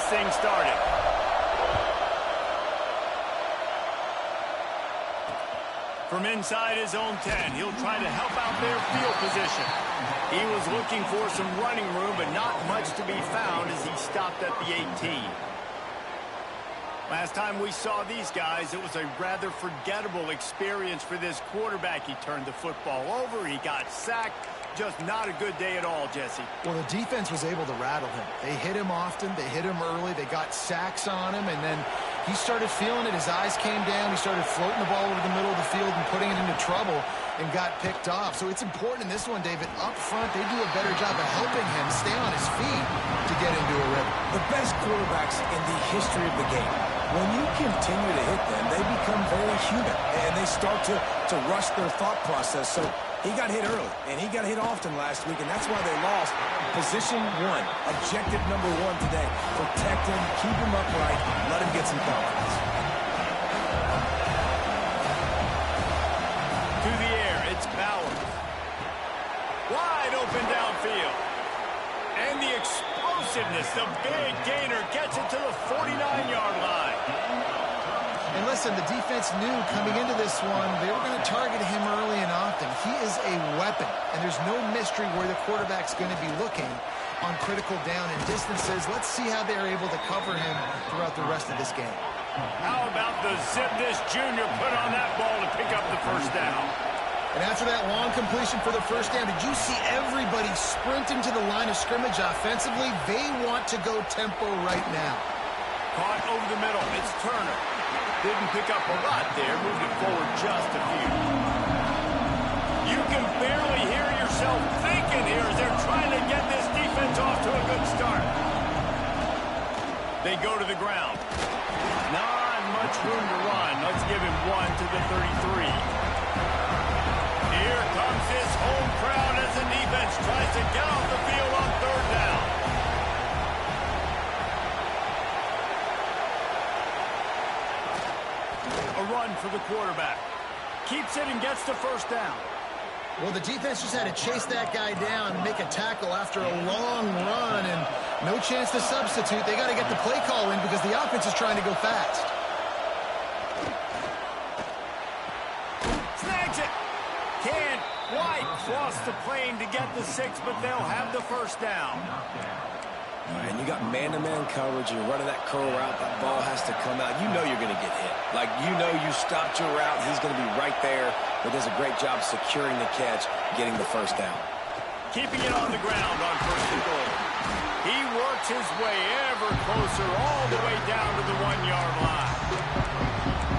thing started. From inside his own 10, he'll try to help out their field position. He was looking for some running room, but not much to be found as he stopped at the 18. Last time we saw these guys, it was a rather forgettable experience for this quarterback. He turned the football over, he got sacked. Just not a good day at all, Jesse. Well, the defense was able to rattle him. They hit him often, they hit him early, they got sacks on him, and then he started feeling it. His eyes came down, he started floating the ball over the middle of the field and putting it into trouble and got picked off. So it's important in this one, David, up front, they do a better job of helping him stay on his feet to get into a rhythm. The best quarterbacks in the history of the game, when you continue to hit them, they become very human, and they start to rush their thought process. So he got hit early, and he got hit often last week, and that's why they lost. Position one, objective number one today. Protect him, keep him upright, let him get some confidence. To the air, it's Bowers. Wide open downfield. And the explosiveness, the big gainer gets it to the 49-yard line. And listen, the defense knew coming into this one, they were going to target him early and often. He is a weapon, and there's no mystery where the quarterback's going to be looking on critical down and distances. Let's see how they're able to cover him throughout the rest of this game. How about the zip this junior put on that ball to pick up the first down? And after that long completion for the first down, did you see everybody sprinting to the line of scrimmage offensively? They want to go tempo right now. Caught over the middle. It's Turner. Didn't pick up a lot there. Moved it forward just a few. You can barely hear yourself thinking here as they're trying to get this defense off to a good start. They go to the ground. Not much room to run. Let's give him one to the 33. Here comes his home crowd as the defense tries to get off the field on third down. A run for the quarterback. Keeps it and gets the first down. Well, the defense just had to chase that guy down and make a tackle after a long run, and no chance to substitute. They got to get the play call in because the offense is trying to go fast. Snags it. Can't quite cross the plane to get the 6, but they'll have the first down. And you got man-to-man coverage. You're running that curl route. That ball has to come out. You know you're going to get hit. Like, you know you stopped your route. He's going to be right there. But does a great job securing the catch, getting the first down. Keeping it on the ground on first and goal. He works his way ever closer all the way down to the 1-yard line.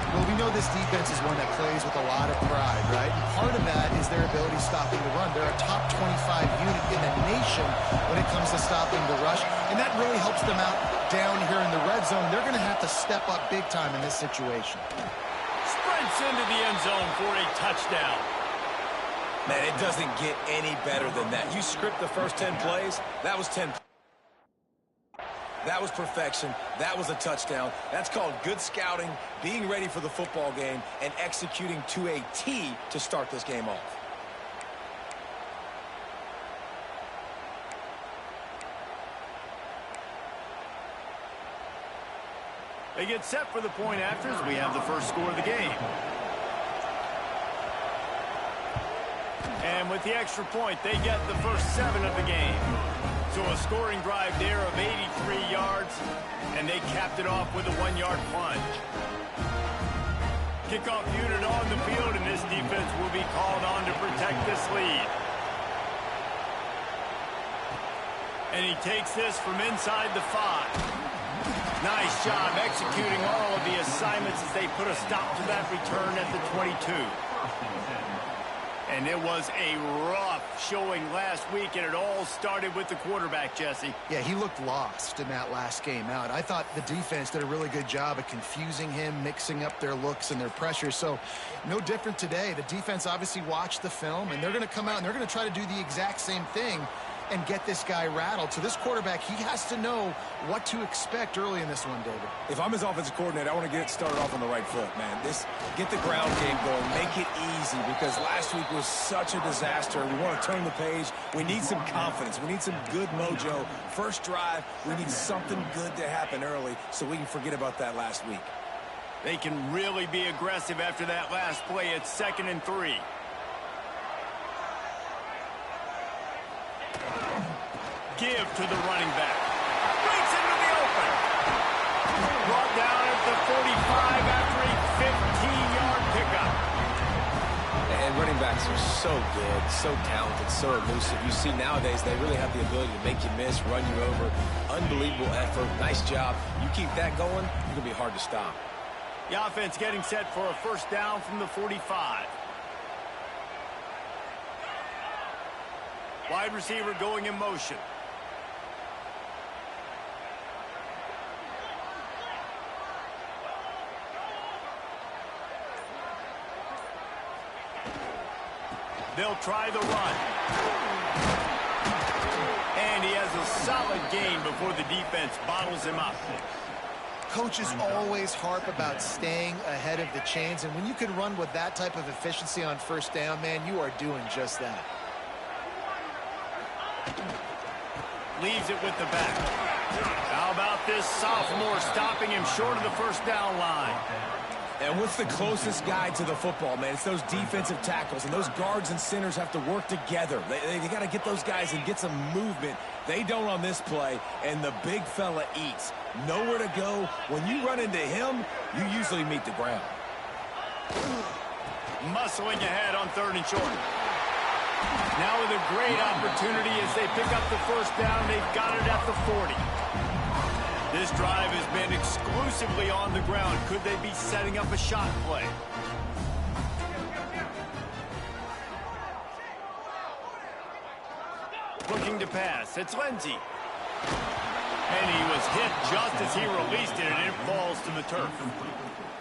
Well, we know this defense is one that plays with a lot of pride, right? And part of that is their ability stopping the run. They're a top 25 unit in the nation when it comes to stopping the rush, and that really helps them out down here in the red zone. They're going to have to step up big time in this situation. Sprints into the end zone for a touchdown. Man, it doesn't get any better than that. You script the first 10 plays, that was 10 plays. That was perfection. That was a touchdown. That's called good scouting, being ready for the football game, and executing to a T to start this game off. They get set for the point after as we have the first score of the game. And with the extra point, they get the first 7 of the game. So a scoring drive there of 83 yards, and they capped it off with a 1-yard plunge. Kickoff unit on the field, and this defense will be called on to protect this lead. And he takes this from inside the 5. Nice job executing all of the assignments as they put a stop to that return at the 22. And it was a rough showing last week, and it all started with the quarterback, Jesse. Yeah, he looked lost in that last game out. I thought the defense did a really good job of confusing him, mixing up their looks and their pressure. So no different today. The defense obviously watched the film, and they're going to come out and they're going to try to do the exact same thing and get this guy rattled. So this quarterback, he has to know what to expect early in this one, David. If I'm his offensive coordinator, I want to get it started off on the right foot, man. Get the ground game going. Make it easy because last week was such a disaster. We want to turn the page. We need some confidence. We need some good mojo. First drive, we need something good to happen early so we can forget about that last week. They can really be aggressive after that last play. It's 2nd and 3. Give to the running back. Breaks into the open. Brought down at the 45 after a 15-yard pickup. And running backs are so good, so talented, so elusive. You see nowadays they really have the ability to make you miss, run you over. Unbelievable effort. Nice job. You keep that going, you're going to be hard to stop. The offense getting set for a first down from the 45. Wide receiver going in motion. They'll try the run. And he has a solid gain before the defense bottles him up. Coaches always harp about staying ahead of the chains, and when you can run with that type of efficiency on first down, man, you are doing just that. Leaves it with the back. How about this sophomore stopping him short of the first down line? And what's the closest guy to the football, man? It's those defensive tackles, and those guards and centers have to work together. They got to get those guys and get some movement. They don't on this play, and the big fella eats. Nowhere to go. When you run into him, you usually meet the ground. Muscling ahead on 3rd and short. Now with a great opportunity as they pick up the first down. They've got it at the 40. This drive has been exclusively on the ground. Could they be setting up a shot play? Looking to pass. It's Lindsey. And he was hit just as he released it, and it falls to the turf.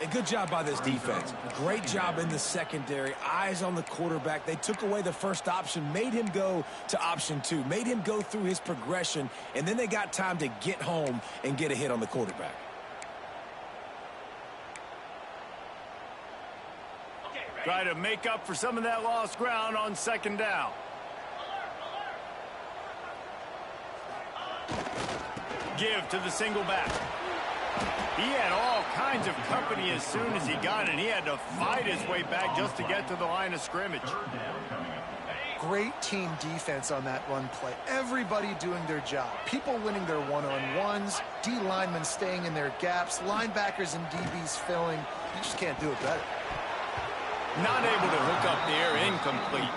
A good job by this defense. Great job in the secondary. Eyes on the quarterback. They took away the first option, made him go to option 2, made him go through his progression, and then they got time to get home and get a hit on the quarterback. Try to make up for some of that lost ground on 2nd down. Give to the single back. He had all kinds of company as soon as he got it. He had to fight his way back just to get to the line of scrimmage. Great team defense on that run play. Everybody doing their job. People winning their one-on-ones, D linemen staying in their gaps, linebackers and DBs filling. You just can't do it better. Not able to hook up there, incomplete.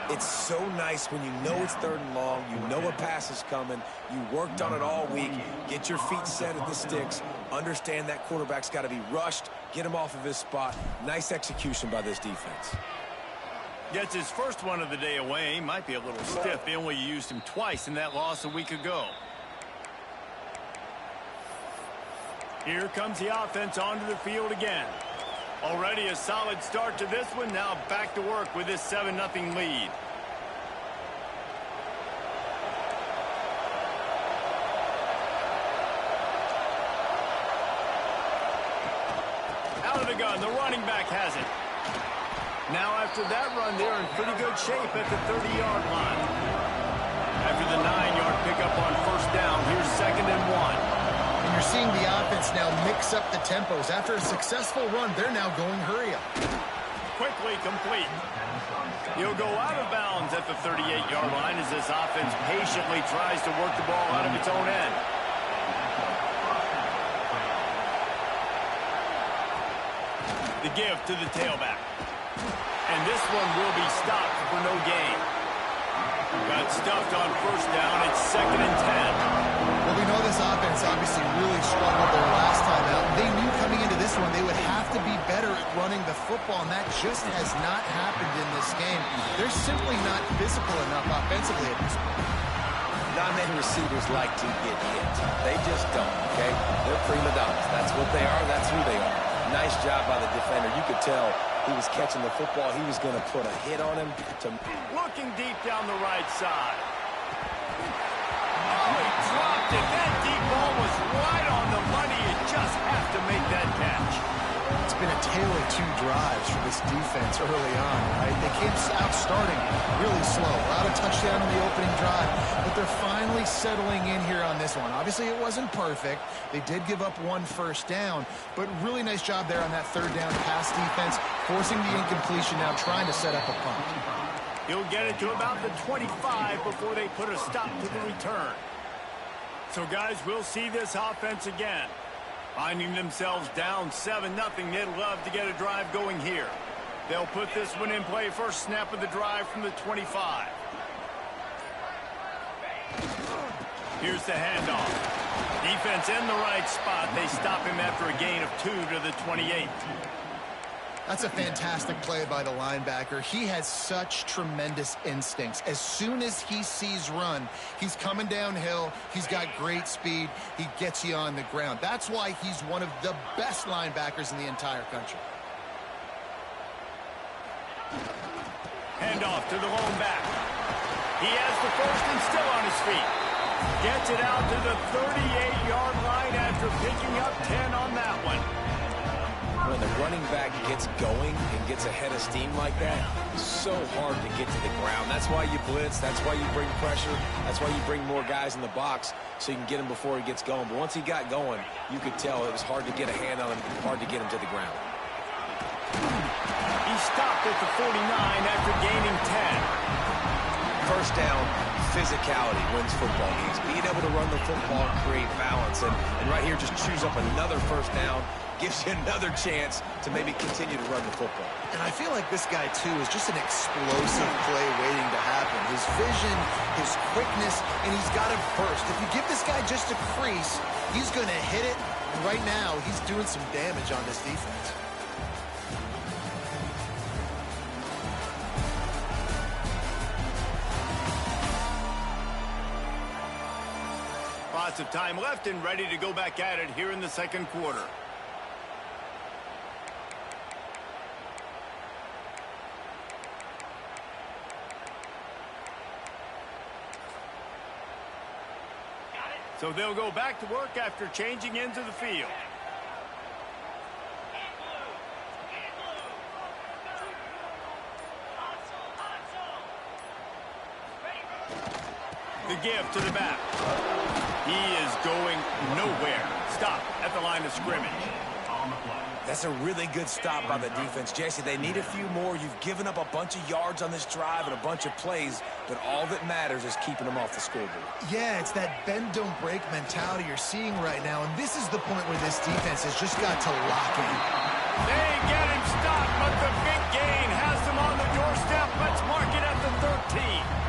It's so nice when you know it's 3rd and long, you know a pass is coming, you worked on it all week, get your feet set at the sticks, understand that quarterback's got to be rushed, get him off of his spot. Nice execution by this defense. Gets his first one of the day away. Might be a little stiff. They only used him twice in that loss a week ago. Here comes the offense onto the field again. Already a solid start to this one. Now back to work with this 7-0 lead. Out of the gun, the running back has it. Now after that run, they're in pretty good shape at the 30-yard line. After the 9-yard pickup on first down, here's 2nd and 1. And you're seeing the offense now mix up the tempos. After a successful run, they're now going hurry up. Quickly complete. He'll go out of bounds at the 38-yard line as this offense patiently tries to work the ball out of its own end. The give to the tailback. And this one will be stopped for no gain. Got stuffed on first down. It's 2nd and 10. Well, we know this offense obviously really struggled their last time out. They knew coming into this one they would have to be better at running the football, and that just has not happened in this game. They're simply not physical enough offensively at this point. Not many receivers like to get hit. They just don't, okay? They're prima donnas. That's what they are. That's who they are. Nice job by the defender. You could tell he was catching the football. He was going to put a hit on him. Looking deep down the right side. he dropped it. That deep ball was right on the money. You just have to make that catch. It's been a tale of two drives for this defense early on, right? They came out starting really slow. Allowed a touchdown on the opening drive, but they're finally settling in here on this one. Obviously, it wasn't perfect. They did give up 1 first down, but really nice job there on that third down pass defense, forcing the incompletion now, trying to set up a punt. He'll get it to about the 25 before they put a stop to the return. So, guys, we'll see this offense again. Finding themselves down 7-0, they'd love to get a drive going here. They'll put this one in play first snap of the drive from the 25. Here's the handoff. Defense in the right spot. They stop him after a gain of 2 to the 28. That's a fantastic play by the linebacker. He has such tremendous instincts. As soon as he sees run, he's coming downhill. He's got great speed. He gets you on the ground. That's why he's one of the best linebackers in the entire country. Handoff to the lone back. He has the first and still on his feet. Gets it out to the 38-yard line after picking up 10 on that one. When the running back gets going and gets ahead of steam like that, it's so hard to get to the ground. That's why you blitz. That's why you bring pressure. That's why you bring more guys in the box so you can get him before he gets going. But once he got going, you could tell it was hard to get a hand on him, hard to get him to the ground. He stopped at the 49 after gaining 10. First down, physicality wins football games. Being able to run the football and create balance. And right here, just choose up another first down. Gives you another chance to maybe continue to run the football. And I feel like this guy, too, is just an explosive play waiting to happen. His vision, his quickness, and he's got it first. If you give this guy just a crease, he's going to hit it. And right now, he's doing some damage on this defense. Lots of time left and ready to go back at it here in the second quarter. So they'll go back to work after changing into the field. The give to the back. He is going nowhere. Stop at the line of scrimmage. That's a really good stop by the defense. Jesse, they need a few more. You've given up a bunch of yards on this drive and a bunch of plays, but all that matters is keeping them off the scoreboard. Yeah, it's that bend, don't break mentality you're seeing right now, and this is the point where this defense has just got to lock in. They get him stopped, but the big gain has them on the doorstep. Let's mark it at the 13.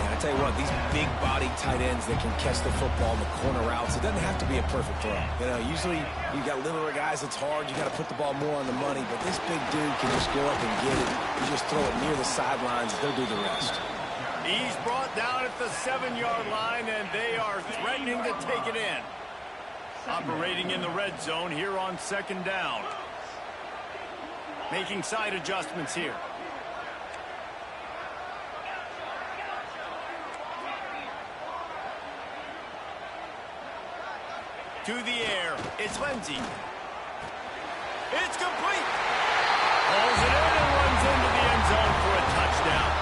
I tell you what, these big body tight ends that can catch the football in the corner routes, it doesn't have to be a perfect throw. You know, usually you got littler guys, it's hard. You got to put the ball more on the money, but this big dude can just go up and get it. You just throw it near the sidelines, they'll do the rest. He's brought down at the 7-yard line, and they are threatening to take it in. Operating in the red zone here on second down. Making side adjustments here. To the air, it's Lindsey. It's complete. Pulls it in and runs into the end zone for a touchdown.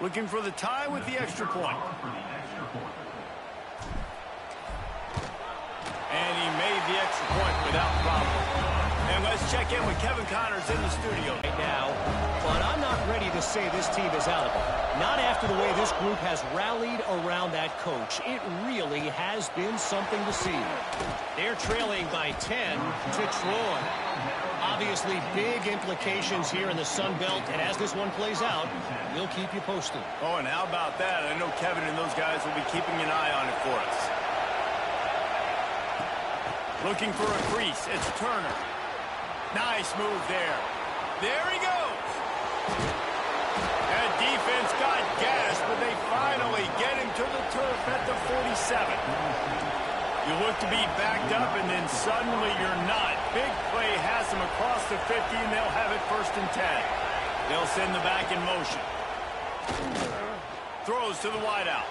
Looking for the tie with the extra point. And he made the extra point without problem. And let's check in with Kevin Connors in the studio right now, but I'm not ready to say this team is out of it. Not after the way this group has rallied around that coach. It really has been something to see. They're trailing by 10 to Troy. Obviously, big implications here in the Sun Belt, and as this one plays out, we'll keep you posted. Oh, and how about that? I know Kevin and those guys will be keeping an eye on it for us. Looking for a crease. It's Turner. Nice move there. There he goes. That defense got gassed, but they finally get him to the turf at the 47. You look to be backed up, and then suddenly you're not. Big play has them across the 50, and they'll have it 1st and 10. They'll send the back in motion. Throws to the wideout.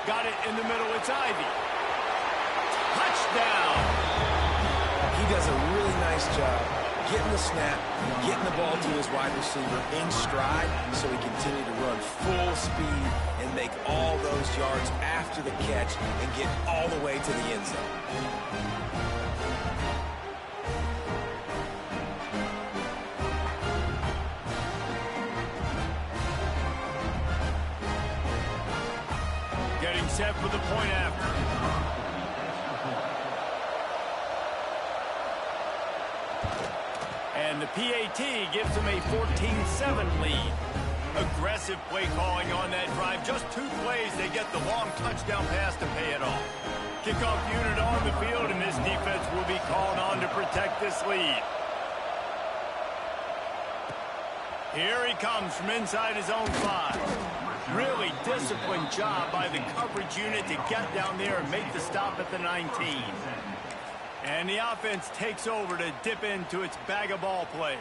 Got it in the middle. It's Ivy. Touchdown. He does a really nice job getting the snap, getting the ball to his wide receiver in stride so he continued to run full speed and make all those yards after the catch and get all the way to the end zone. Getting set for the point after. And the PAT gives them a 14-7 lead. Aggressive play calling on that drive. Just 2 plays, they get the long touchdown pass to pay it off. Kickoff unit on the field, and this defense will be called on to protect this lead. Here he comes from inside his own 5. Really disciplined job by the coverage unit to get down there and make the stop at the 19. And the offense takes over to dip into its bag of ball plays.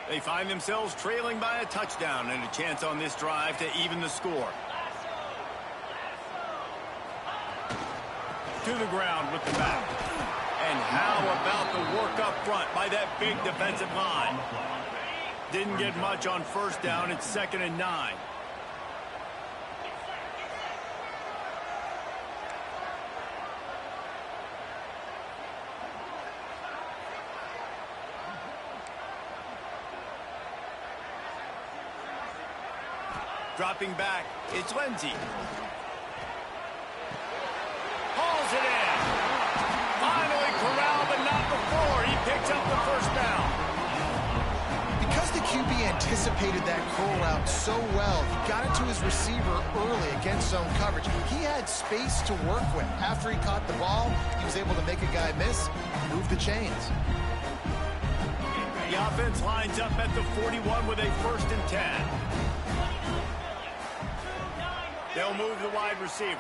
They find themselves trailing by a touchdown and a chance on this drive to even the score. To the ground with the back. And how about the work up front by that big defensive line? Didn't get much on 1st down. It's 2nd and 9. Dropping back, it's Lindsey. Hauls it in. Finally corralled, but not before. He picks up the 1st down. Because the QB anticipated that curl route so well, he got it to his receiver early against zone coverage. He had space to work with. After he caught the ball, he was able to make a guy miss, move the chains. The offense lines up at the 41 with a 1st and 10. They'll move the wide receiver.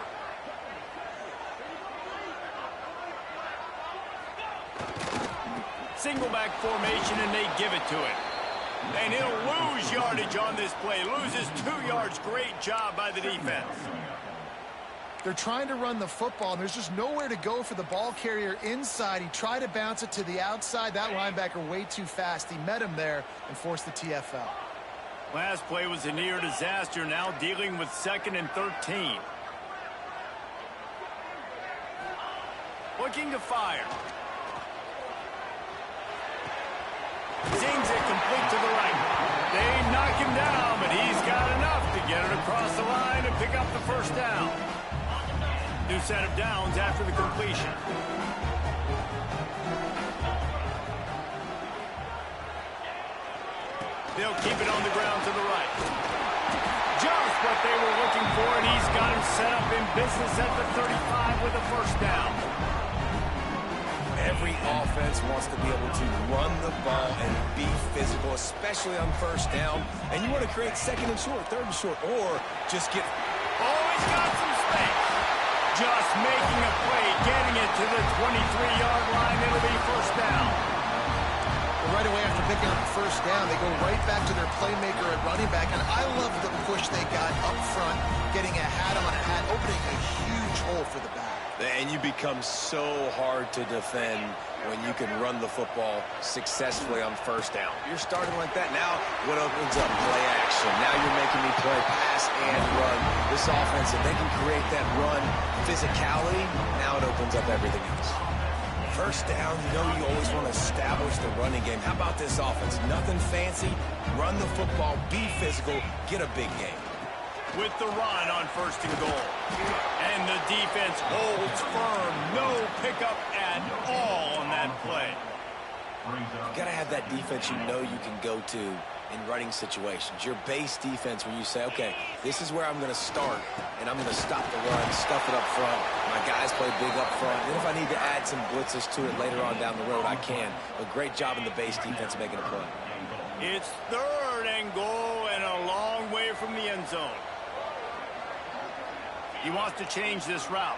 Single back formation, and they give it to him. And he'll lose yardage on this play. Loses 2 yards. Great job by the defense. They're trying to run the football, and there's just nowhere to go for the ball carrier inside. He tried to bounce it to the outside. That linebacker way too fast. He met him there and forced the TFL. Last play was a near disaster, now dealing with 2nd and 13. Looking to fire. Zings it complete to the right. They knock him down, but he's got enough to get it across the line and pick up the 1st down. New set of downs after the completion. They'll keep it on the ground to the right. Just what they were looking for, and he's got him set up in business at the 35 with a 1st down. Every offense wants to be able to run the ball and be physical, especially on 1st down. And you want to create 2nd and short, 3rd and short, or just get... Oh, he's got some space. Just making a play, getting it to the 23-yard line. It'll be 1st down. Right away after picking up the 1st down, they go right back to their playmaker at running back. And I love the push they got up front, getting a hat on a hat, opening a huge hole for the back. And you become so hard to defend when you can run the football successfully on 1st down. You're starting like that. Now, what opens up? Play action. Now you're making me play pass and run. This offense, if they can create that run physicality, now it opens up everything else. 1st down, you know you always want to establish the running game. How about this offense? Nothing fancy. Run the football, be physical, get a big game. With the run on 1st and goal. And the defense holds firm. No pickup at all on that play. You got to have that defense you know you can go to in running situations. Your base defense where you say, okay, this is where I'm going to start, and I'm going to stop the run, stuff it up front. My guys play big up front. And if I need to add some blitzes to it later on down the road, I can. But great job in the base defense making a play. It's 3rd and goal and a long way from the end zone. He wants to change this route.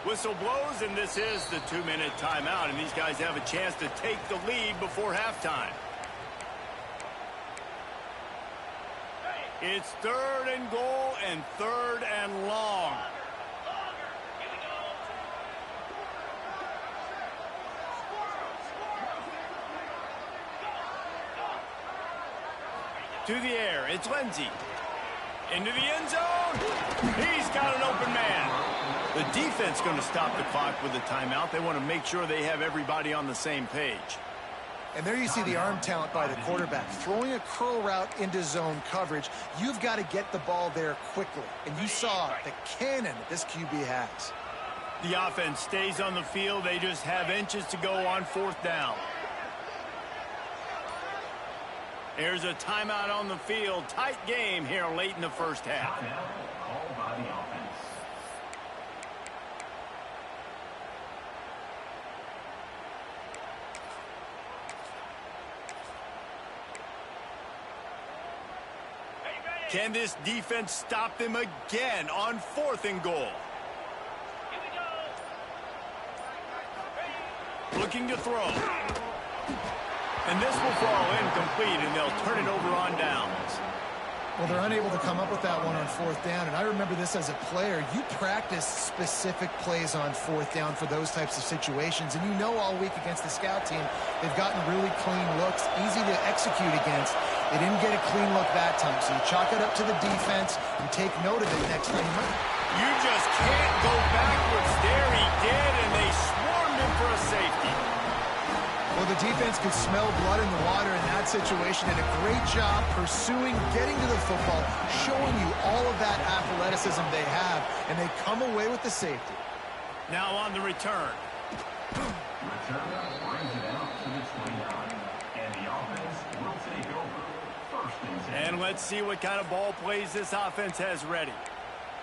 Whistle blows, and this is the 2-minute timeout, and these guys have a chance to take the lead before halftime. It's 3rd and goal and 3rd and long. To the air, it's Lindsey. Into the end zone. He's got an open man. The defense going to stop the clock with a timeout. They want to make sure they have everybody on the same page. And there you see the arm talent by the quarterback. Throwing a curl route into zone coverage, you've got to get the ball there quickly. And you saw the cannon this QB has. The offense stays on the field. They just have inches to go on 4th down. There's a timeout on the field. Tight game here late in the first half. Called by the offense. Can this defense stop them again on 4th and goal? Looking to throw. And this will fall incomplete, and they'll turn it over on downs. Well, they're unable to come up with that one on 4th down, and I remember this as a player. You practice specific plays on 4th down for those types of situations, and you know all week against the scout team, they've gotten really clean looks, easy to execute against. They didn't get a clean look that time, so you chalk it up to the defense and take note of it next time. You just can't go backwards there. He did, and they swarmed him for a safety. Well, the defense could smell blood in the water in that situation. Did a great job pursuing, getting to the football, showing you all of that athleticism they have, and they come away with the safety. Now on the return. Return brings it out to the 29, and the offense will take over. 1st and 10. And let's see what kind of ball plays this offense has ready.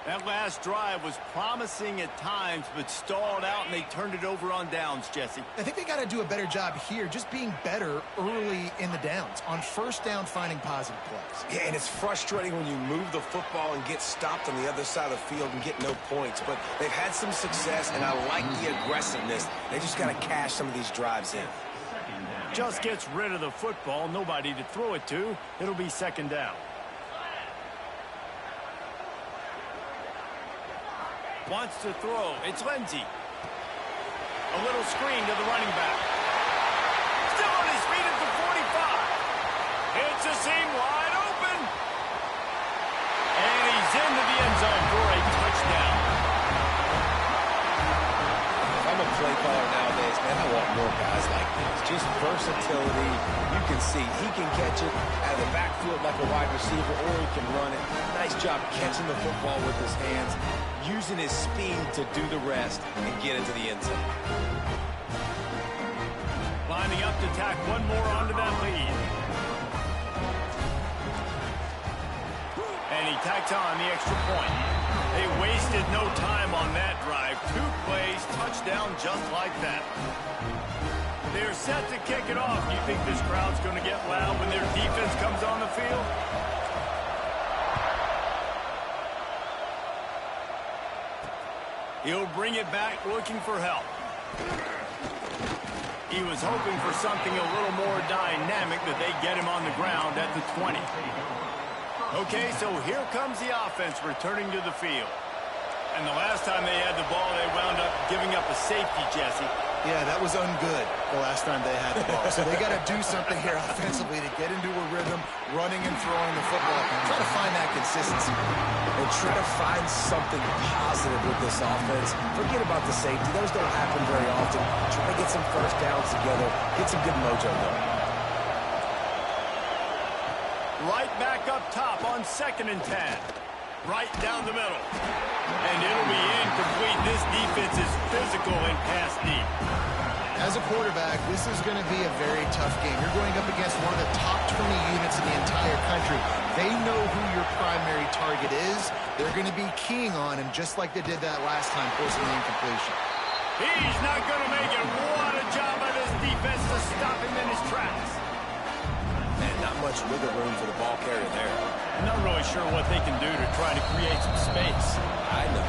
That last drive was promising at times, but stalled out, and they turned it over on downs, Jesse. I think they got to do a better job here, just being better early in the downs. On 1st down, finding positive plays. Yeah, and it's frustrating when you move the football and get stopped on the other side of the field and get no points. But they've had some success, and I like the aggressiveness. They just got to cash some of these drives in. Just gets rid of the football, nobody to throw it to. It'll be 2nd down. Wants to throw. It's Lindsey. A little screen to the running back. Still on his feet at the 45. It's a seam wide open. And he's into the end zone for a touchdown. If I'm a play caller nowadays, man, I want more guys like this. Just versatility. You can see he can catch it out of the backfield like a wide receiver, or he can run it. Nice job catching the football with his hands, using his speed to do the rest and get into the end zone. Lining up to tack one more onto that lead. And he tacks on the extra point. They wasted no time on that drive. 2 plays, touchdown just like that. They're set to kick it off. Do you think this crowd's going to get loud when their defense comes on the field? He'll bring it back looking for help. He was hoping for something a little more dynamic, that they get him on the ground at the 20. Okay, so here comes the offense returning to the field. And the last time they had the ball, they wound up giving up a safety, Jesse. Yeah, that was ungood the last time they had the ball. So they got to do something here offensively to get into a rhythm, running and throwing the football. Try to find that consistency. And try to find something positive with this offense. Forget about the safety. Those don't happen very often. Try to get some 1st downs together. Get some good mojo going. Right back up top on 2nd and 10. Right down the middle. And it'll be incomplete. defense is physical and pass deep. As a quarterback, this is going to be a very tough game. You're going up against one of the top 20 units in the entire country. They know who your primary target is. They're going to be keying on him just like they did that last time, forcing the incompletion. He's not going to make it. What a job by this defense to stop him in his tracks. Man, not much wiggle room for the ball carrier there. I'm not really sure what they can do to try to create some space. I know.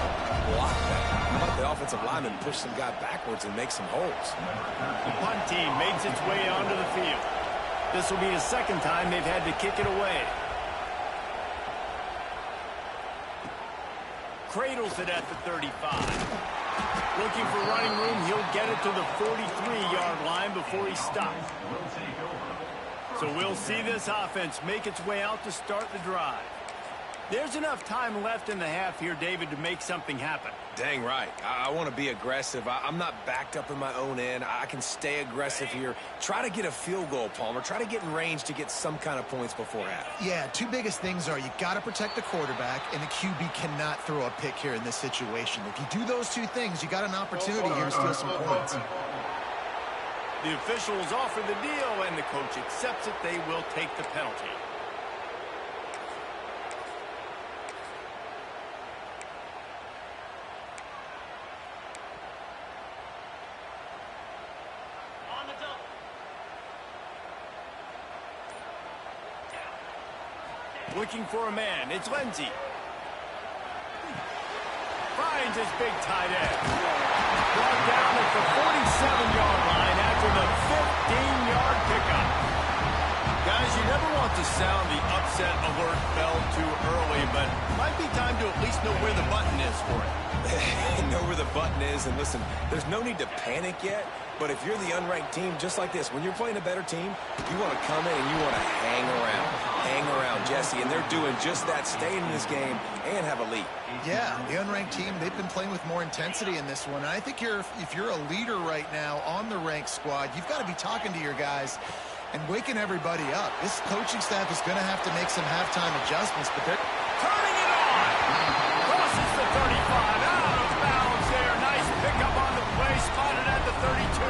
Block that. How about the offensive lineman push some guy backwards and make some holes? The punt team makes its way onto the field. This will be the second time they've had to kick it away. Cradles it at the 35. Looking for running room, he'll get it to the 43-yard line before he stops. So we'll see this offense make its way out to start the drive. There's enough time left in the half here, David, to make something happen. Dang right. I want to be aggressive. I'm not backed up in my own end. I can stay aggressive here. Try to get a field goal, Palmer. Try to get in range to get some kind of points before half. Yeah, two biggest things are you got to protect the quarterback, and the QB cannot throw a pick here in this situation. If you do those two things, you got an opportunity here to steal some points. The officials offer the deal, and the coach accepts it. They will take the penalty. Looking for a man. It's Lindsey. Finds his big tight end. Brought down at the 47-yard line after the 15-yard pickup. Guys, you never want to sound the upset alert bell too early, but it might be time to at least know where the button is for it. Know where the button is, and listen, there's no need to panic yet, but if you're the unranked team, just like this, when you're playing a better team, you want to come in and you want to hang around, Jesse, and they're doing just that, staying in this game and have a lead. Yeah, the unranked team, they've been playing with more intensity in this one, and I think if you're a leader right now on the ranked squad, you've got to be talking to your guys and waking everybody up. This coaching staff is going to have to make some halftime adjustments, but they're turning it on. Crosses the 35. Out of bounds there. Nice pickup on the play. Spotted at the 32.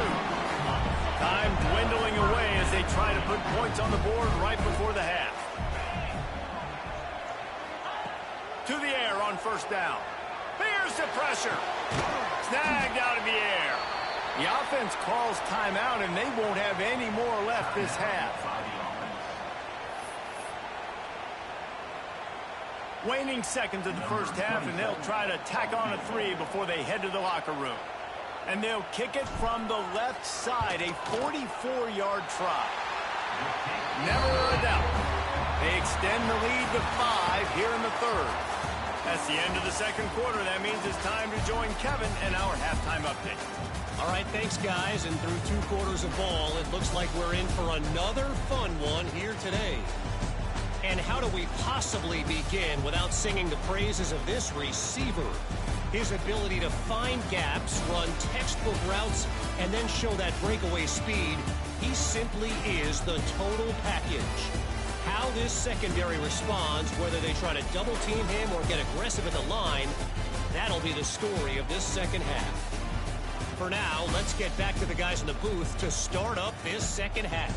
Time dwindling away as they try to put points on the board right before the half. To the air on first down. Here's the pressure. Snagged out of the air. The offense calls timeout, and they won't have any more left this half. Waning seconds of the first half, and they'll try to tack on a 3 before they head to the locker room. And they'll kick it from the left side, a 44-yard try. Never a doubt. They extend the lead to 5 here in the third. That's the end of the second quarter. That means it's time to join Kevin and our halftime update. All right, thanks, guys. And through 2 quarters of ball, it looks like we're in for another fun one here today. And how do we possibly begin without singing the praises of this receiver? His ability to find gaps, run textbook routes, and then show that breakaway speed. He simply is the total package. How this secondary responds, whether they try to double team him or get aggressive at the line, that'll be the story of this second half. For now, let's get back to the guys in the booth to start up this second half.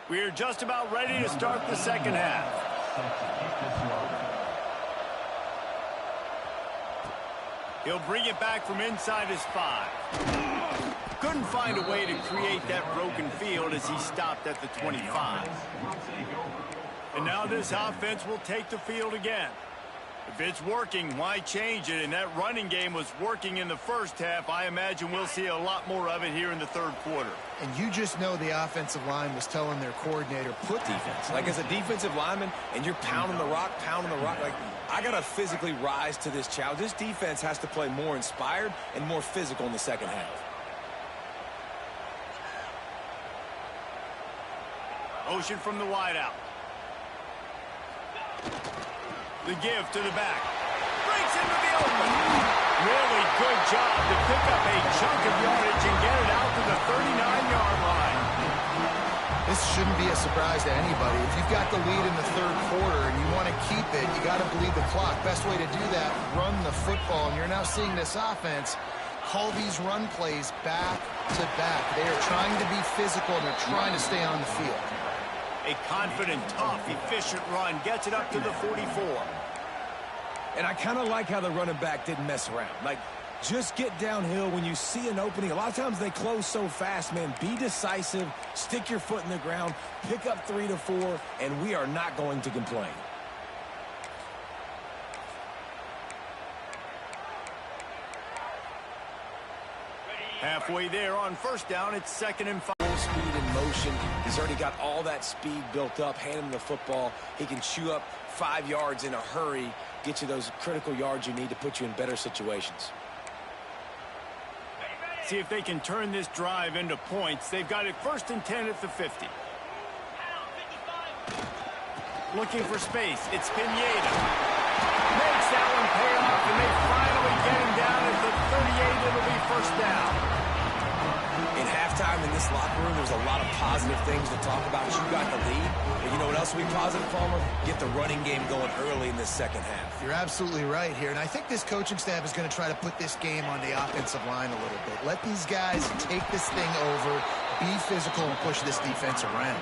We're just about ready to start the second half. He'll bring it back from inside his 5. Couldn't find a way to create that broken field as he stopped at the 25. And now this offense will take the field again. If it's working, why change it? And that running game was working in the first half. I imagine we'll see a lot more of it here in the third quarter. And you just know the offensive line was telling their coordinator, put defense. Like as a defensive lineman, and you're pounding the rock, like I got to physically rise to this challenge. This defense has to play more inspired and more physical in the second half. Motion from the wide out. The give to the back. Breaks into the open. Really good job to pick up a chunk of yardage and get it out to the 39-yard line. This shouldn't be a surprise to anybody. If you've got the lead in the third quarter and you want to keep it, you got to bleed the clock. Best way to do that, run the football. And you're now seeing this offense call these run plays back to back. They are trying to be physical, and they're trying to stay on the field. A confident, tough, efficient run gets it up to the 44. And I kind of like how the running back didn't mess around. Like, just get downhill when you see an opening. A lot of times they close so fast, man. Be decisive, stick your foot in the ground, pick up 3 to 4, and we are not going to complain. Halfway there on first down, it's 2nd and 5. Speed in motion. He's already got all that speed built up. Hand him the football. He can chew up 5 yards in a hurry, get you those critical yards you need to put you in better situations. See if they can turn this drive into points. They've got it 1st and 10 at the 50. Looking for space. It's Pineda. Makes that one pay off, and they finally get him down at the 38. It'll be 1st down. In halftime in this locker room, there's a lot of positive things to talk about. You got the lead. But you know what else will be positive, Palmer? Get the running game going early in this second half. You're absolutely right here. And I think this coaching staff is going to try to put this game on the offensive line a little bit. Let these guys take this thing over, be physical, and push this defense around.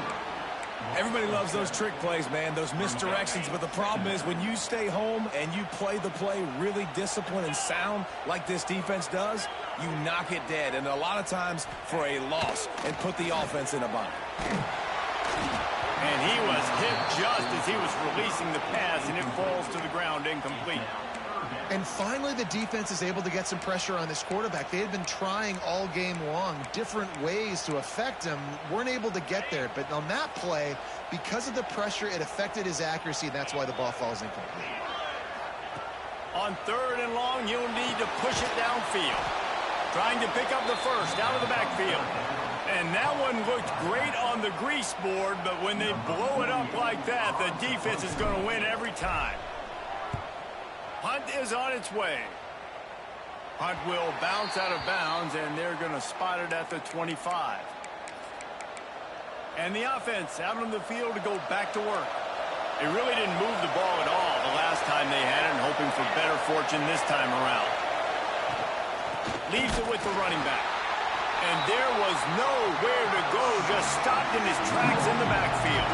Everybody loves those trick plays, man, those misdirections. But the problem is when you stay home and you play the play really disciplined and sound like this defense does, you knock it dead. And a lot of times for a loss and put the offense in a bind. And he was hit just as he was releasing the pass, and it falls to the ground incomplete. And finally, the defense is able to get some pressure on this quarterback. They had been trying all game long different ways to affect him. Weren't able to get there. But on that play, because of the pressure, it affected his accuracy, and that's why the ball falls incomplete. On 3rd and long, you'll need to push it downfield. Trying to pick up the first out of the backfield. And that one looked great on the grease board, but when they blow it up like that, the defense is going to win every time. Punt is on its way. Punt will bounce out of bounds, and they're going to spot it at the 25. And the offense out on the field to go back to work. They really didn't move the ball at all the last time they had it, and hoping for better fortune this time around. Leaves it with the running back. And there was nowhere to go, just stopped in his tracks in the backfield.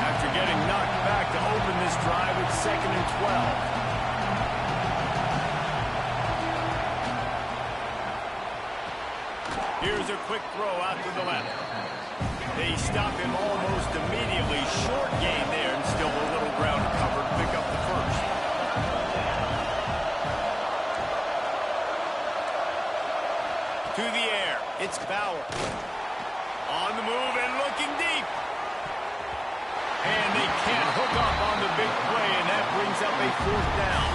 After getting knocked back to open this drive, it's 2nd and 12. Here's a quick throw out to the left. They stop him almost immediately. Short gain there, and still a little ground covered. Pick up the first. To the air. It's Bauer. On the move and looking deep. And they can't hook up on the big play, and that brings up a 4th down.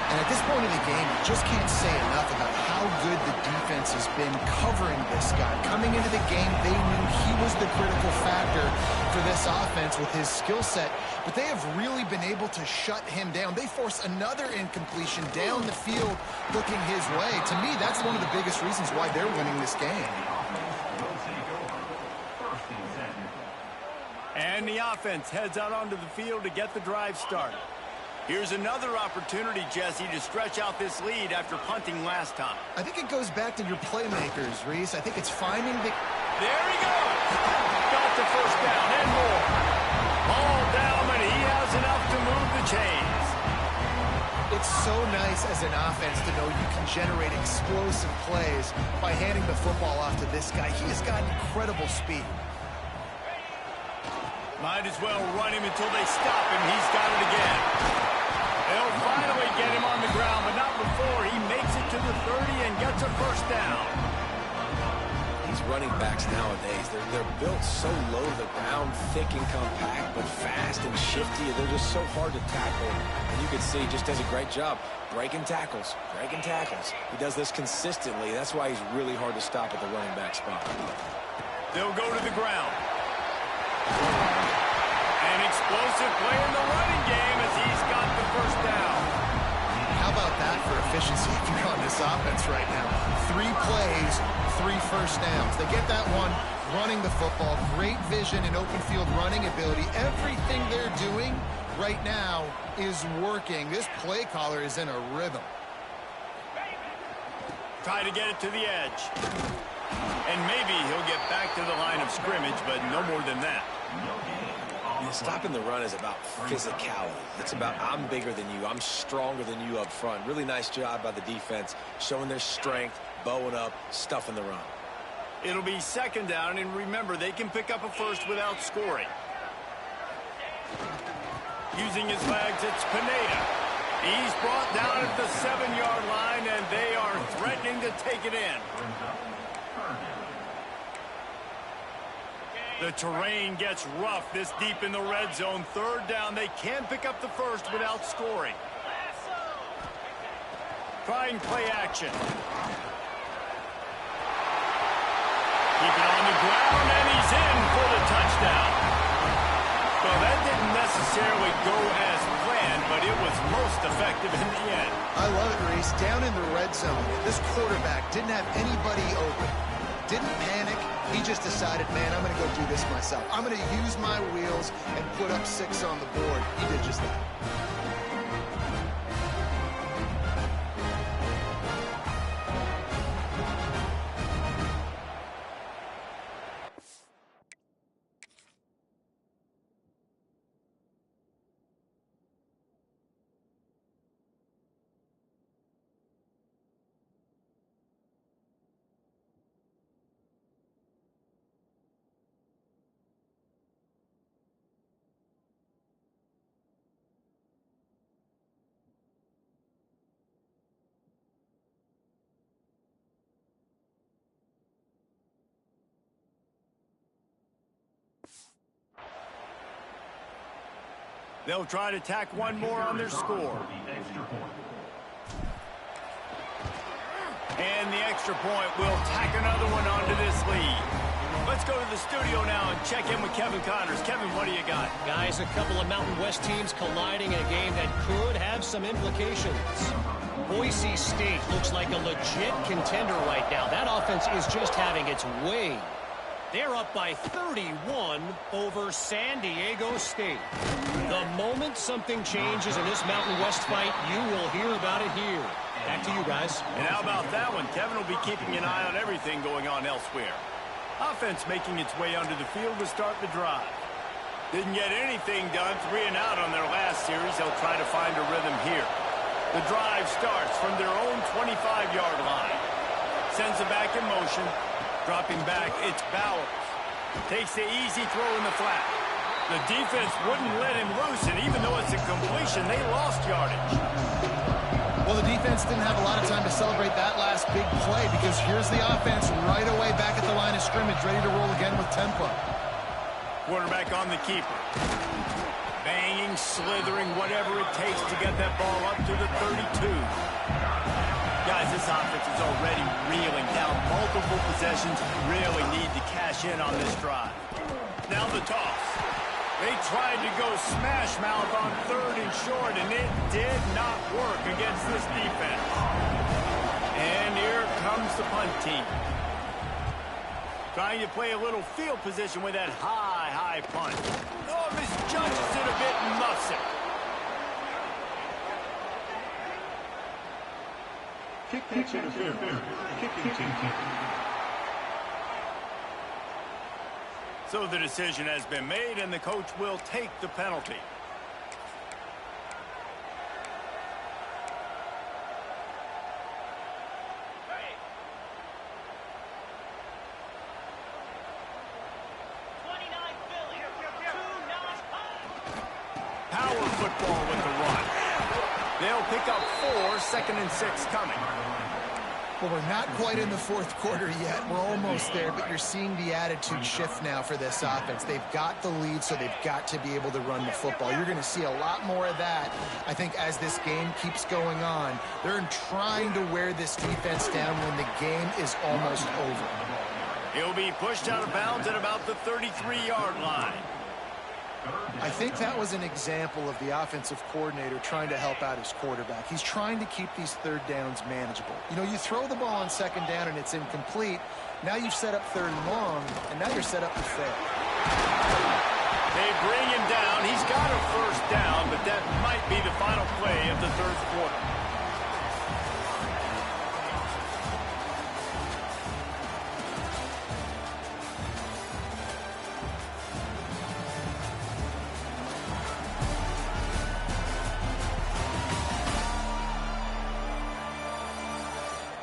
And at this point in the game, you just can't say enough about how good the defense has been covering this guy. Coming into the game, they knew he was the critical factor for this offense with his skill set, but they have really been able to shut him down. They force another incompletion down the field looking his way. To me, that's one of the biggest reasons why they're winning this game. And the offense heads out onto the field to get the drive started. Here's another opportunity, Jesse, to stretch out this lead after punting last time. I think it goes back to your playmakers, Reese. I think it's finding the... There he goes! Got the 1st down and more. Ball down, and he has enough to move the chains. It's so nice as an offense to know you can generate explosive plays by handing the football off to this guy. He has got incredible speed. Might as well run him until they stop him. He's got it again. They'll finally get him on the ground, but not before he makes it to the 30 and gets a 1st down. These running backs nowadays, they're built so low to the ground, thick and compact, but fast and shifty. They're just so hard to tackle. And you can see he just does a great job breaking tackles, breaking tackles. He does this consistently. That's why he's really hard to stop at the running back spot. They'll go to the ground. An explosive play in the running game as he's got the first down. How about that for efficiency if you're on this offense right now? 3 plays, 3 first downs. They get that one running the football. Great vision and open field running ability. Everything they're doing right now is working. This play caller is in a rhythm. Try to get it to the edge. And maybe he'll get back to the line of scrimmage, but no more than that. Yeah, stopping the run is about physicality. It's about I'm bigger than you. I'm stronger than you up front. Really nice job by the defense, showing their strength, bowing up, stuffing the run. It'll be second down, and remember, they can pick up a first without scoring. Using his legs, it's Pineda. He's brought down at the 7-yard line, and they are threatening to take it in. The terrain gets rough this deep in the red zone. Third down, they can pick up the first without scoring. Trying play action. Keep it on the ground, and he's in for the touchdown. Well, that didn't necessarily go as planned, but it was most effective in the end. I love it, Reese. Down in the red zone, this quarterback didn't have anybody open. Didn't panic. He just decided, man, I'm going to go do this myself. I'm going to use my wheels and put up 6 on the board. He did just that. They'll try to tack one more on their score. And the extra point will tack another one onto this lead. Let's go to the studio now and check in with Kevin Connors. Kevin, what do you got? Guys, a couple of Mountain West teams colliding in a game that could have some implications. Boise State looks like a legit contender right now. That offense is just having its way. They're up by 31 over San Diego State. The moment something changes in this Mountain West fight, you will hear about it here. Back to you guys. And how about that one? Kevin will be keeping an eye on everything going on elsewhere. Offense making its way onto the field to start the drive. Didn't get anything done, 3 and out on their last series. They'll try to find a rhythm here. The drive starts from their own 25-yard line. Sends it back in motion. Dropping back, it's Bowers. Takes the easy throw in the flat. The defense wouldn't let him loose, and even though it's a completion, they lost yardage. Well, the defense didn't have a lot of time to celebrate that last big play because here's the offense right away back at the line of scrimmage, ready to roll again with tempo. Quarterback on the keeper. Banging, slithering, whatever it takes to get that ball up to the 32. Guys, this offense is already reeling down multiple possessions. Really need to cash in on this drive. Now the toss. They tried to go smash mouth on 3rd and short, and it did not work against this defense. And here comes the punt team. Trying to play a little field position with that high punt. Oh, misjudges it a bit and muffs it. Kick interference. Kicking team. So the decision has been made, and the coach will take the penalty. Power football with the run. They'll pick up 4, 2nd and 6 coming. Well, we're not quite in the 4th quarter yet. We're almost there, but you're seeing the attitude shift now for this offense. They've got the lead, so they've got to be able to run the football. You're going to see a lot more of that, I think, as this game keeps going on. They're trying to wear this defense down when the game is almost over. He'll be pushed out of bounds at about the 33-yard line. I think that was an example of the offensive coordinator trying to help out his quarterback. He's trying to keep these third downs manageable. You know, you throw the ball on second down and it's incomplete. Now you've set up third and long, and now you're set up to fail. They bring him down. He's got a first down, but that might be the final play of the third quarter.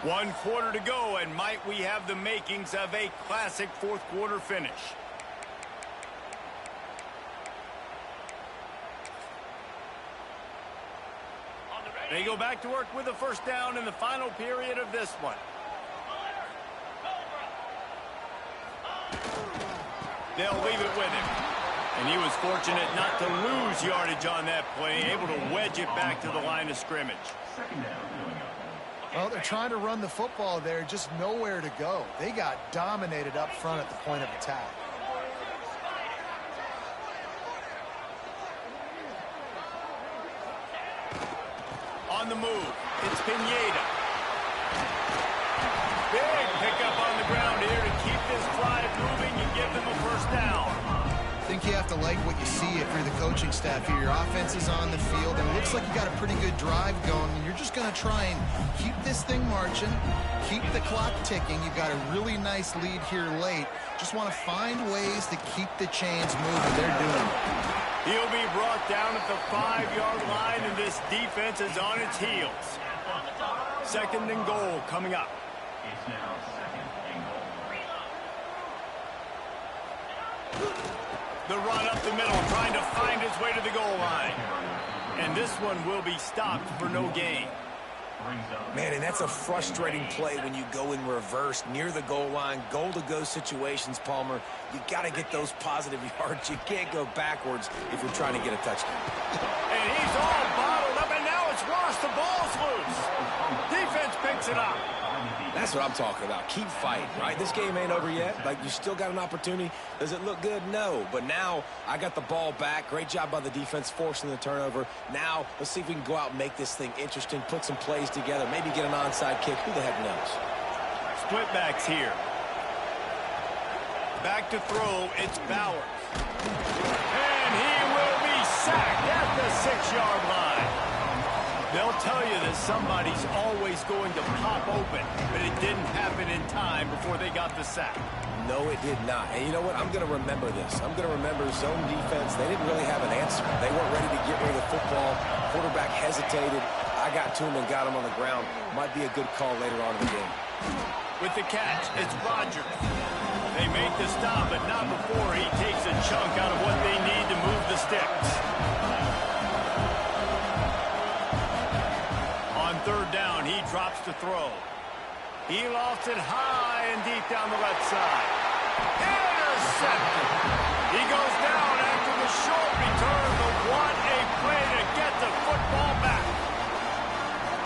One quarter to go, and might we have the makings of a classic fourth quarter finish. They go back to work with a first down in the final period of this one. They'll leave it with him. And he was fortunate not to lose yardage on that play, able to wedge it back to the line of scrimmage. Well, they're trying to run the football there, just nowhere to go. They got dominated up front at the point of attack. On the move, it's Pineda. Big pickup on the ground here to keep this drive moving and give them a first down. I think you have to like what you see if you're the coaching staff here. Your offense is on the field, and it looks like you got a pretty good drive going, and you're just going to try and keep this thing marching, keep the clock ticking. You've got a really nice lead here late. Just want to find ways to keep the chains moving. They're doing it. He'll be brought down at the 5-yard line, and this defense is on its heels. Second and goal coming up. It's now second and goal. The run up the middle, trying to find his way to the goal line. And this one will be stopped for no gain. Man, and that's a frustrating play when you go in reverse near the goal line, goal-to-go situations, Palmer. You got to get those positive yards. You can't go backwards if you're trying to get a touchdown. And he's all bottled up, and now it's Ross. The ball's loose. Defense picks it up. That's what I'm talking about. Keep fighting, right? This game ain't over yet. Like, you still got an opportunity. Does it look good? No. But now I got the ball back. Great job by the defense forcing the turnover. Now let's see if we can go out and make this thing interesting, put some plays together, maybe get an onside kick. Who the heck knows? Split backs here. Back to throw. It's Bowers. And he will be sacked at the 6-yard line. They'll tell you that somebody's always going to pop open, but it didn't happen in time before they got the sack. No, it did not. And you know what? I'm going to remember this. I'm going to remember zone defense. They didn't really have an answer. They weren't ready to get rid of the football. Quarterback hesitated. I got to him and got him on the ground. Might be a good call later on in the game. With the catch, it's Rodgers. They make the stop, but not before he takes a chunk out of what they need to move the sticks. On third down, he drops to throw. He lofts it high and deep down the left side. Intercepted. He goes down after the short return, but what a play to get the football back.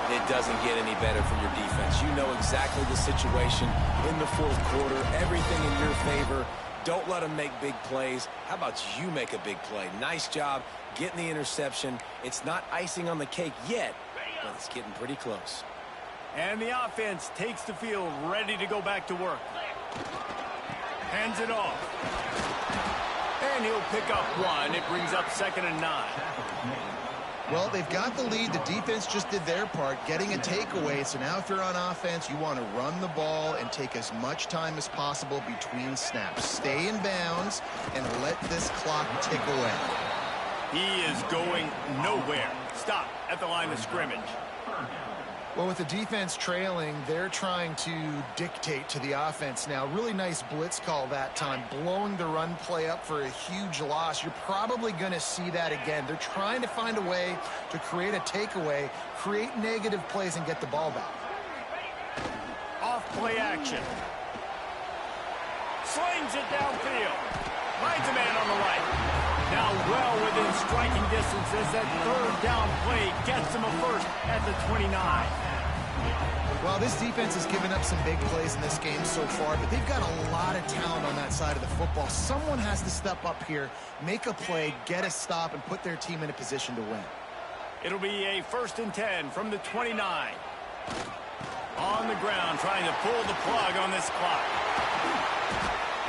It doesn't get any better for your defense. You know exactly the situation in the fourth quarter. Everything in your favor. Don't let them make big plays. How about you make a big play? Nice job getting the interception. It's not icing on the cake yet, but it's getting pretty close. And the offense takes the field, ready to go back to work. Hands it off. And he'll pick up one. It brings up 2nd and 9. Well, they've got the lead. The defense just did their part, getting a takeaway. So now if you're on offense, you want to run the ball and take as much time as possible between snaps. Stay in bounds and let this clock tick away. He is going nowhere. Stop at the line of scrimmage. Well, with the defense trailing, they're trying to dictate to the offense now. Really nice blitz call that time, blowing the run play up for a huge loss. You're probably going to see that again. They're trying to find a way to create a takeaway, create negative plays, and get the ball back. Off play action. Slings it downfield. Finds a man on the right. Now well within striking distance as that third down play gets him a first at the 29. Well, this defense has given up some big plays in this game so far, but they've got a lot of talent on that side of the football. Someone has to step up here, make a play, get a stop, and put their team in a position to win. It'll be a 1st and 10 from the 29. On the ground, trying to pull the plug on this clock.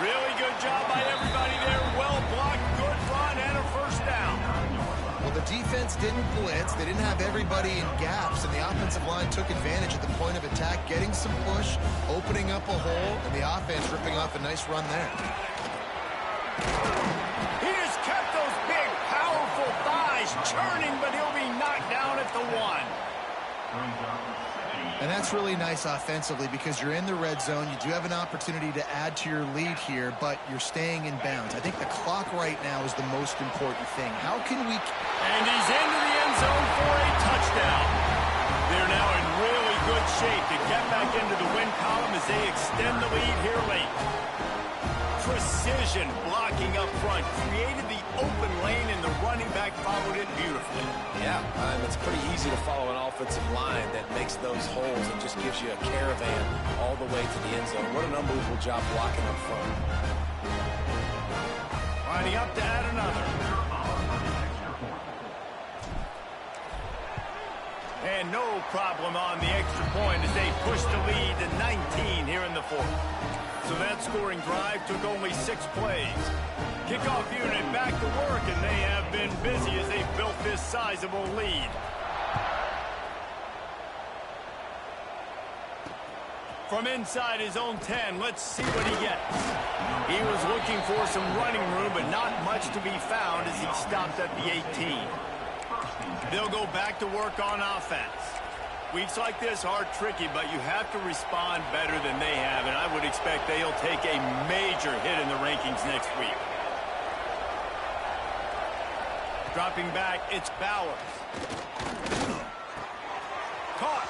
Really good job by everybody there. Well blocked, good run, and a 1st down. Well, the defense didn't blitz. They didn't have everybody in gaps, and the offensive line took advantage at the point of attack, getting some push, opening up a hole, and the offense ripping off a nice run there. He just kept those big, powerful thighs churning, but he'll be knocked down at the 1. And that's really nice offensively because you're in the red zone. You do have an opportunity to add to your lead here, but you're staying in bounds. I think the clock right now is the most important thing. How can we... And he's into the end zone for a touchdown. They're now in really good shape to get back into the win column as they extend the lead here late. Precision blocking up front created the open lane, and the running back followed it beautifully. Yeah, it's pretty easy to follow an offensive line that makes those holes and just gives you a caravan all the way to the end zone. What an unbelievable job blocking up front. Lining up to add another. And no problem on the extra point as they push the lead to 19 here in the 4th. So that scoring drive took only 6 plays. Kickoff unit back to work, and they have been busy as they built this sizable lead. From inside his own 10, let's see what he gets. He was looking for some running room, but not much to be found as he stopped at the 18. They'll go back to work on offense. Weeks like this are tricky, but you have to respond better than they have, and I would expect they'll take a major hit in the rankings next week. Dropping back, it's Bowers. Caught.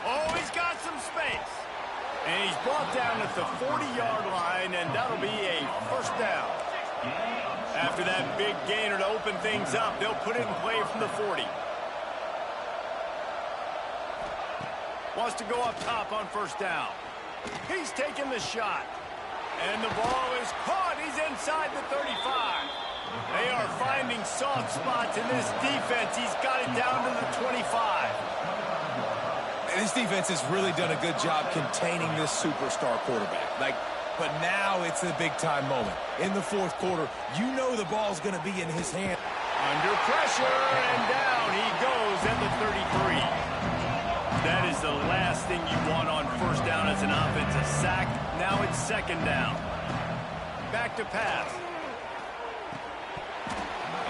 Oh, he's got some space. And he's brought down at the 40-yard line, and that'll be a 1st down. After that big gainer to open things up, they'll put it in play from the 40. Wants to go up top on 1st down. He's taking the shot. And the ball is caught. He's inside the 35. They are finding soft spots in this defense. He's got it down to the 25. And this defense has really done a good job containing this superstar quarterback. But now it's a big-time moment. In the 4th quarter, you know the ball's going to be in his hand. Under pressure, and down he goes at the 33. That is the last thing you want on 1st down as an offense, a sack. Now it's 2nd down. Back to pass.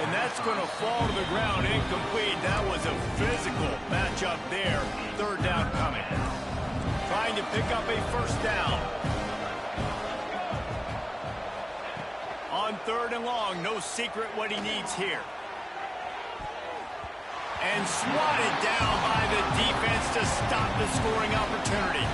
And that's going to fall to the ground incomplete. That was a physical matchup there. 3rd down coming. Trying to pick up a 1st down. On 3rd and long, no secret what he needs here. And swatted down by the defense to stop the scoring opportunity.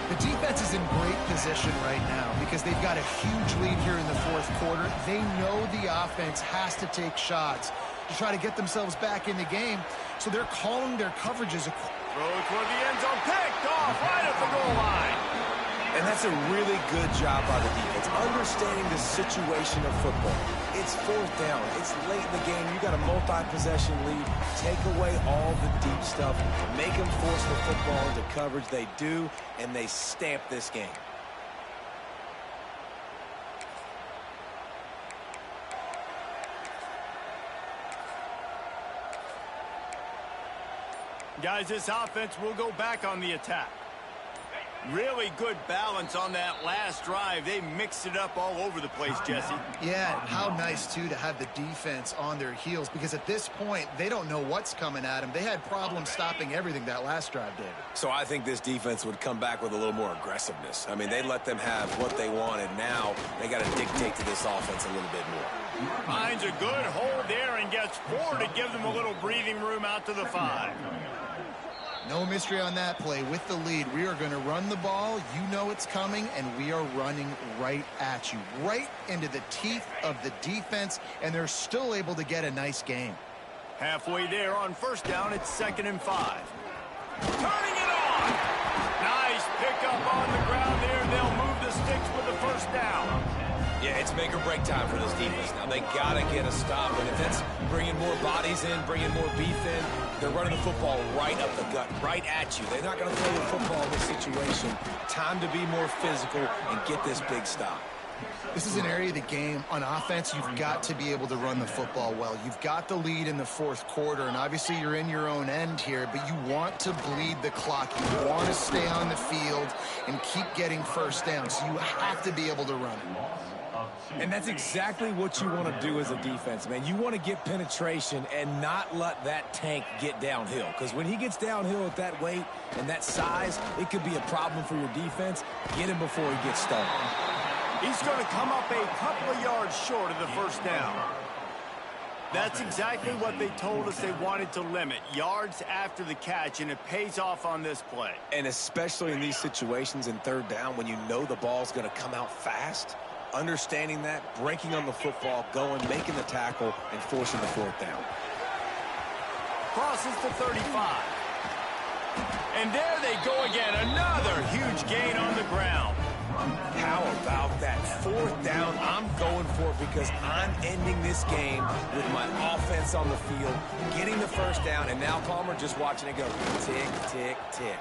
The defense is in great position right now because they've got a huge lead here in the 4th quarter. They know the offense has to take shots to try to get themselves back in the game, so they're calling their coverages. Throw toward the end zone, picked off right at the goal line. And that's a really good job by the defense, understanding the situation of football. It's 4th down. It's late in the game. You got a multi-possession lead. Take away all the deep stuff. Make them force the football into coverage. They do, and they stamp this game. Guys, this offense will go back on the attack. Really good balance on that last drive. They mixed it up all over the place, Jesse. Yeah, how nice, too, to have the defense on their heels because at this point, they don't know what's coming at them. They had problems stopping everything that last drive, David. So I think this defense would come back with a little more aggressiveness. I mean, they let them have what they wanted. Now they got to dictate to this offense a little bit more. Finds a good hold there and gets 4 to give them a little breathing room out to the 5. No mystery on that play. With the lead, we are going to run the ball. You know it's coming, and we are running right at you, right into the teeth of the defense, and they're still able to get a nice game. Halfway there on 1st down, it's 2nd and 5. Turning it on. Nice pickup on the ground there. They'll move the sticks with the first down. Yeah, it's make or break time for this defense. Now, they got to get a stop, and if that's bringing more bodies in, bringing more beef in, they're running the football right up the gut, right at you. They're not going to throw the football in this situation. Time to be more physical and get this big stop. This is an area of the game. On offense, you've got to be able to run the football well. You've got the lead in the fourth quarter, and obviously you're in your own end here, but you want to bleed the clock. You want to stay on the field and keep getting first down, so you have to be able to run it. And that's exactly what you want to do as a defense, man. You want to get penetration and not let that tank get downhill. Because when he gets downhill at that weight and that size, it could be a problem for your defense. Get him before he gets started. He's going to come up a couple of yards short of the first down. That's exactly what they told us they wanted to limit, yards after the catch, and it pays off on this play. And especially in these situations in third down when you know the ball's going to come out fast, understanding that, breaking on the football, going, making the tackle, and forcing the fourth down. Crosses to 35. And there they go again. Another huge gain on the ground. How about that fourth down? I'm going for it because I'm ending this game with my offense on the field, getting the first down, and now Palmer just watching it go tick, tick, tick.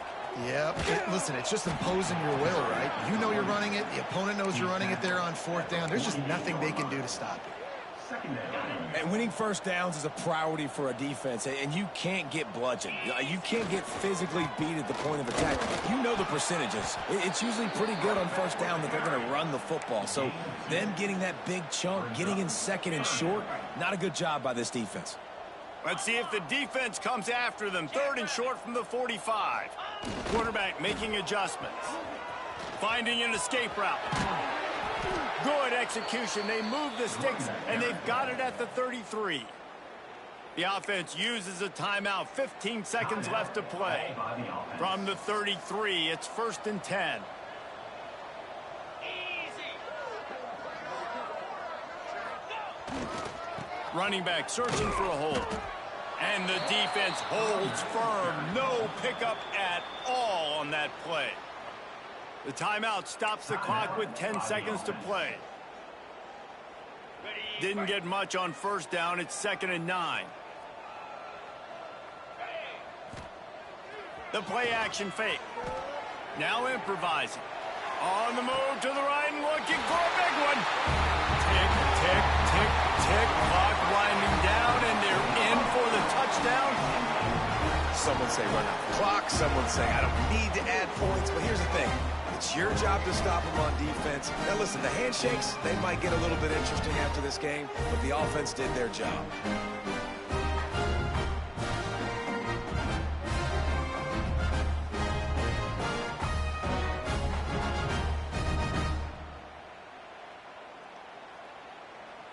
Yep. Listen, it's just imposing your will, right? You know you're running it. The opponent knows you're running it there on fourth down. There's just nothing they can do to stop it. And winning first downs is a priority for a defense, and you can't get bludgeoned. You can't get physically beat at the point of attack. You know the percentages. It's usually pretty good on first down that they're going to run the football. So them getting that big chunk, getting in second and short, not a good job by this defense. Let's see if the defense comes after them. Third and short from the 45. Quarterback making adjustments. Finding an escape route. Good execution. They move the sticks, and they've got it at the 33. The offense uses a timeout. 15 seconds left to play. From the 33, it's 1st and 10. Running back searching for a hole. And the defense holds firm. No pickup at all on that play. The timeout stops the clock with 10 seconds to play. Didn't get much on first down. It's 2nd and 9. The play action fake. Now improvising. On the move to the right and looking for a big one. Tick, tick, tick, tick. Clock winding down, and they're in for the touchdown. Someone say run out the clock. Someone say I don't need to add points. But here's the thing. It's your job to stop them on defense. Now, listen, the handshakes, they might get a little bit interesting after this game, but the offense did their job.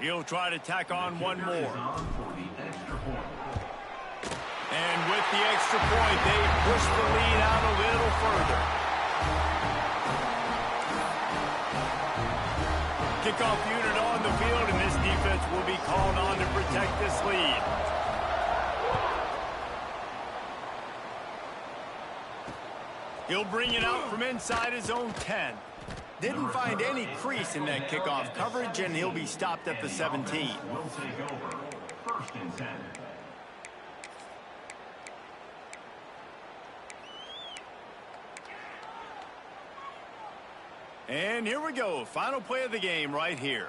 He'll try to tack on one more. And with the extra point, they push the lead out a little further. Kickoff unit on the field, and this defense will be called on to protect this lead. He'll bring it out from inside his own 10. Didn't find any crease in that kickoff coverage, and he'll be stopped at the 17. Will take over. 1st and 10. And here we go. Final play of the game right here.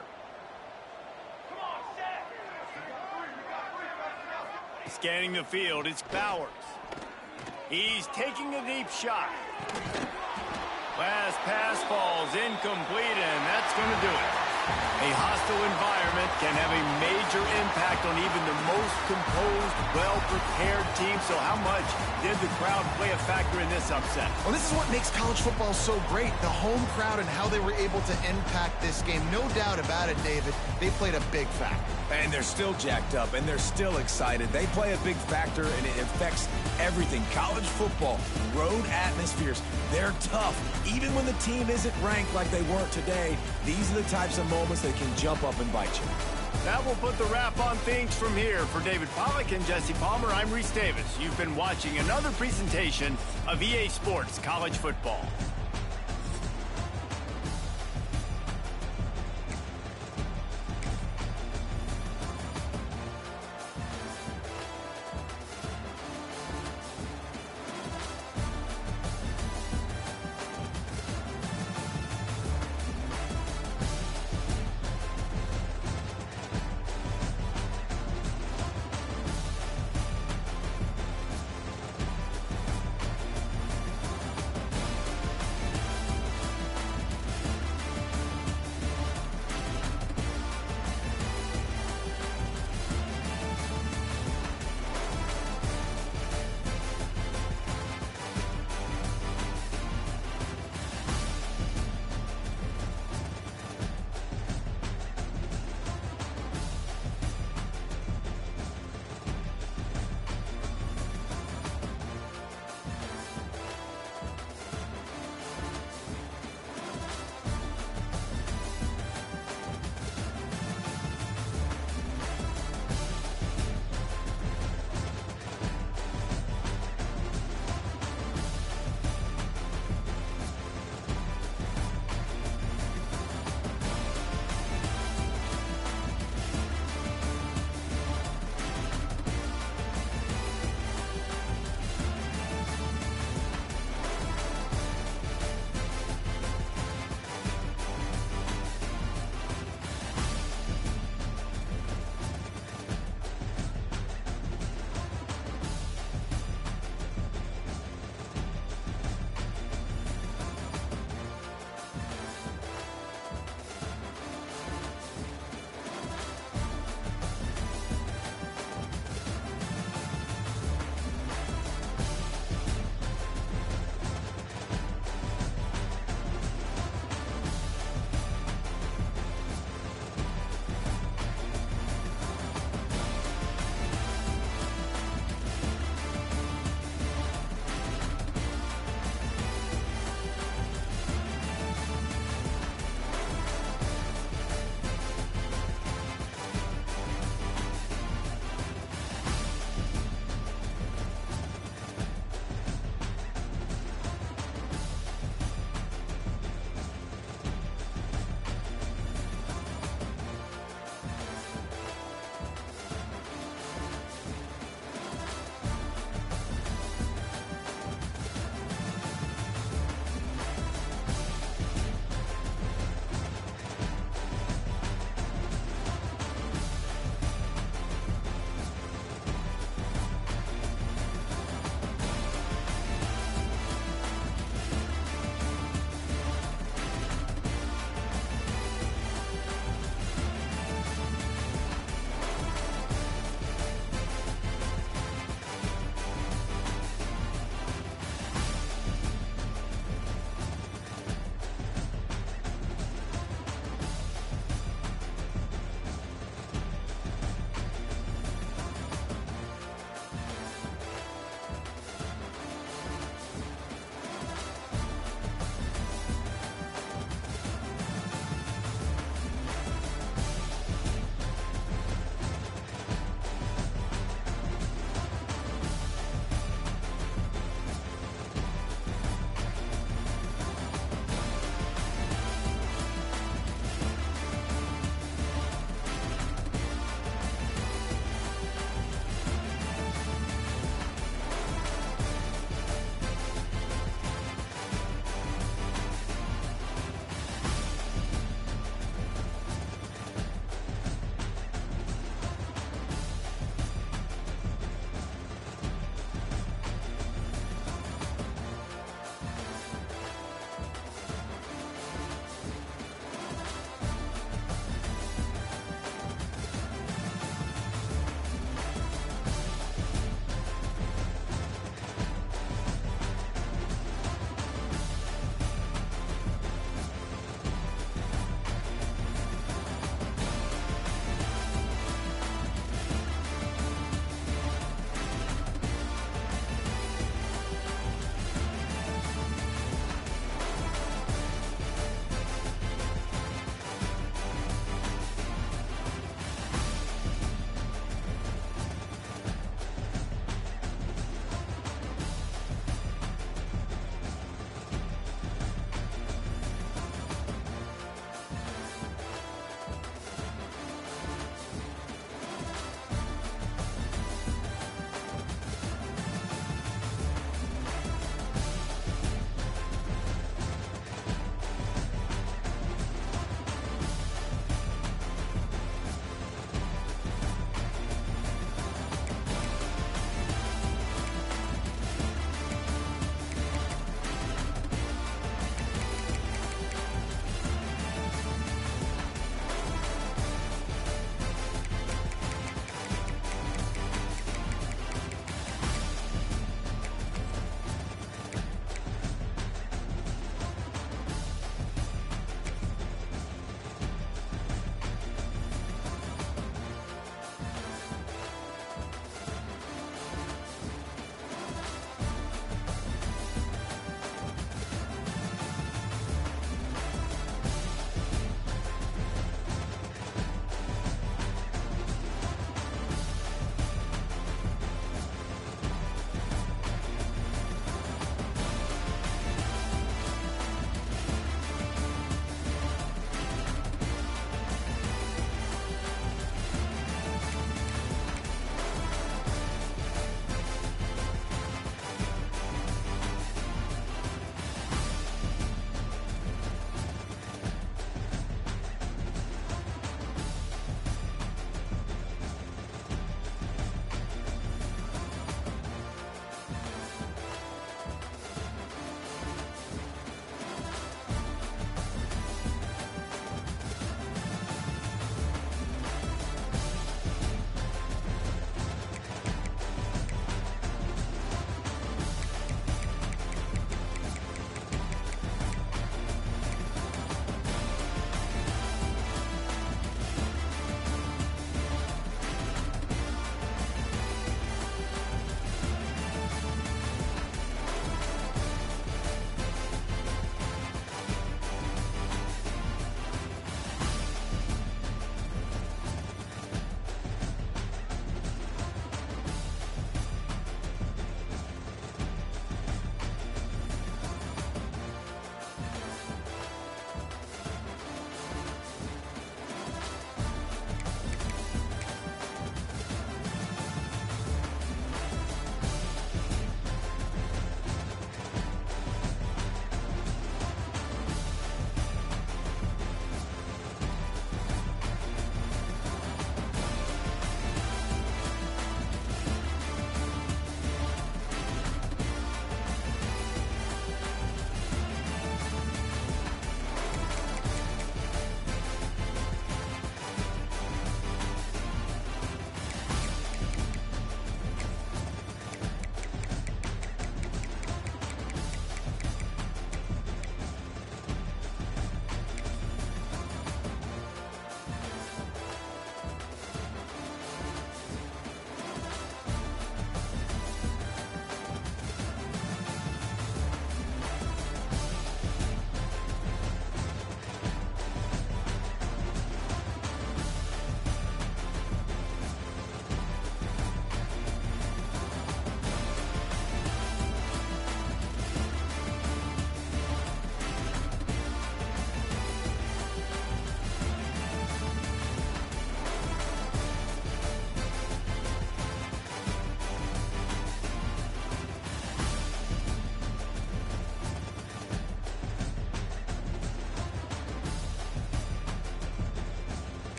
Scanning the field, it's Bowers. He's taking a deep shot. Last pass falls incomplete, and that's going to do it. A hostile environment can have a major impact on even the most composed, well-prepared team. So how much did the crowd play a factor in this upset? Well, this is what makes college football so great, the home crowd and how they were able to impact this game. No doubt about it, David. They played a big factor. And they're still jacked up, and they're still excited. They play a big factor, and it affects everything. College football, road atmospheres, they're tough. Even when the team isn't ranked like they weren't today, these are the types of moments that can jump up and bite you. That will put the wrap on things from here. For David Pollack and Jesse Palmer, I'm Reese Davis. You've been watching another presentation of EA Sports College Football.